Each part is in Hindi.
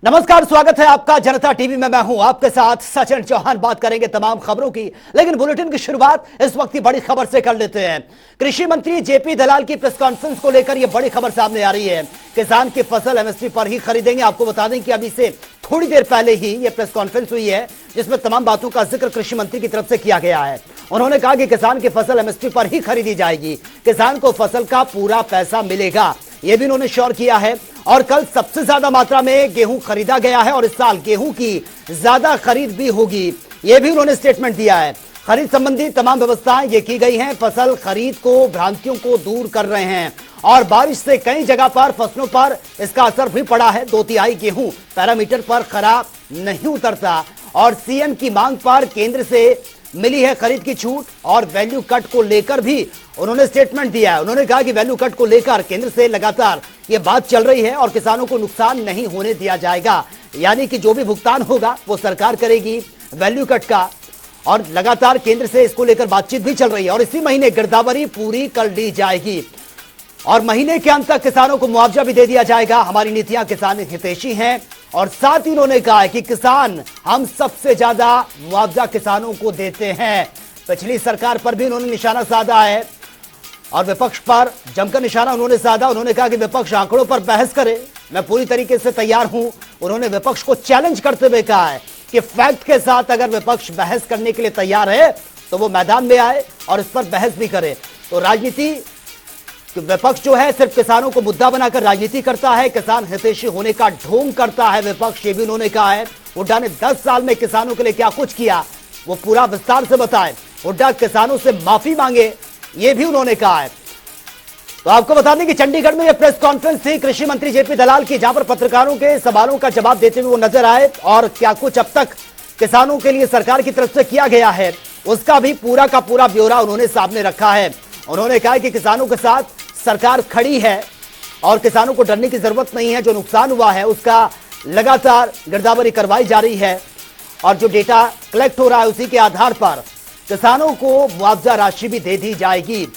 नमस्कार, स्वागत है आपका जनता टीवी में। मैं हूं आपके साथ सचिन चौहान। बात करेंगे तमाम खबरों की, लेकिन बुलेटिन की शुरुआत इस वक्त की बड़ी खबर से कर लेते हैं। कृषि मंत्री जेपी दलाल की प्रेस कॉन्फ्रेंस को लेकर यह बड़ी खबर सामने आ रही है। किसान की फसल एमएसपी पर ही खरीदेंगे। आपको बता दें कि अभी से थोड़ी देर पहले ही यह प्रेस कॉन्फ्रेंस हुई है, जिसमें तमाम बातों का जिक्र कृषि मंत्री की तरफ से किया गया है। उन्होंने कहा कि किसान की फसल एमएसपी पर ही खरीदी जाएगी, किसान को फसल का पूरा पैसा मिलेगा, यह भी उन्होंने श्योर किया है। और कल सबसे ज्यादा मात्रा में गेहूं खरीदा गया है और इस साल गेहूं की ज्यादा खरीद भी होगी, यह भी उन्होंने स्टेटमेंट दिया है। खरीद संबंधी तमाम व्यवस्थाएं ये की गई हैं। फसल खरीद को भ्रांतियों को दूर कर रहे हैं और बारिश से कई जगह पर फसलों पर इसका असर भी पड़ा है। 2/3 गेहूं पैरामीटर पर खरा नहीं उतरता और सीएम की मांग पर केंद्र से मिली है खरीद की छूट। और वैल्यू कट को लेकर भी उन्होंने स्टेटमेंट दिया है। उन्होंने कहा कि वैल्यू कट को लेकर केंद्र से लगातार यह बात चल रही है और किसानों को नुकसान नहीं होने दिया जाएगा, यानी कि जो भी भुगतान होगा वो सरकार करेगी वैल्यू कट का। और लगातार केंद्र से इसको लेकर बातचीत भी चल रही है और इसी महीने गिरदावरी पूरी कर ली जाएगी और महीने के अंत तक किसानों को मुआवजा भी दे दिया जाएगा। हमारी नीतियां किसान हितैषी हैं और साथ ही उन्होंने कहा है कि किसान, हम सबसे ज्यादा मुआवजा किसानों को देते हैं। पिछली सरकार पर भी उन्होंने निशाना साधा है और विपक्ष पर जमकर निशाना उन्होंने साधा। उन्होंने कहा कि विपक्ष आंकड़ों पर बहस करे, मैं पूरी तरीके से तैयार हूं। उन्होंने विपक्ष को चैलेंज करते हुए कहा है कि फैक्ट के साथ अगर विपक्ष बहस करने के लिए तैयार है तो वो मैदान में आए और इस पर बहस भी करे। तो राजनीति, विपक्ष जो है सिर्फ किसानों को मुद्दा बनाकर राजनीति करता है, किसान हितैषी होने का ढोंग करता है विपक्ष, ये भी उन्होंने कहा है। हुड्डा ने 10 साल में किसानों के लिए क्या कुछ किया वो पूरा विस्तार से बताए। हुड्डा किसानों से माफी मांगे, ये भी उन्होंने कहा है। तो आपको बता दें कि चंडीगढ़ में यह प्रेस कॉन्फ्रेंस थी कृषि मंत्री जेपी दलाल की, जहां पर पत्रकारों के सवालों का जवाब देते हुए वो नजर आए और क्या कुछ अब तक किसानों के लिए सरकार की तरफ से किया गया है उसका भी पूरा का पूरा ब्यौरा उन्होंने सामने रखा है। उन्होंने कहा कि किसानों के साथ सरकार खड़ी है और किसानों को डरने की जरूरत नहीं है। जो नुकसान हुआ है उसका लगातार गिरदावरी करवाई जा रही है और जो डेटा कलेक्ट हो रहा है उसी के आधार पर किसानों को मुआवजा राशि भी दे दी जाएगी।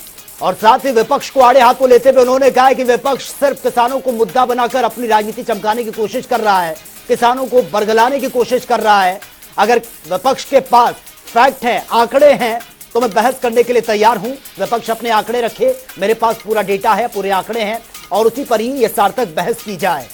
और साथ ही विपक्ष को आड़े हाथों लेते हुए उन्होंने कहा कि विपक्ष सिर्फ किसानों को मुद्दा बनाकर अपनी राजनीति चमकाने की कोशिश कर रहा है, किसानों को बरगलाने की कोशिश कर रहा है। अगर विपक्ष के पास फैक्ट है, आंकड़े हैं, तो मैं बहस करने के लिए तैयार हूं। विपक्ष अपने आंकड़े रखे, मेरे पास पूरा डेटा है, पूरे आंकड़े हैं और उसी पर ही यह सार्थक बहस की जाए।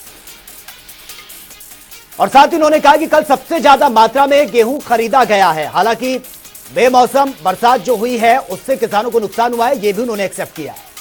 और साथ ही उन्होंने कहा कि कल सबसे ज्यादा मात्रा में गेहूं खरीदा गया है। हालांकि बेमौसम बरसात जो हुई है उससे किसानों को नुकसान हुआ है, यह भी उन्होंने एक्सेप्ट किया है।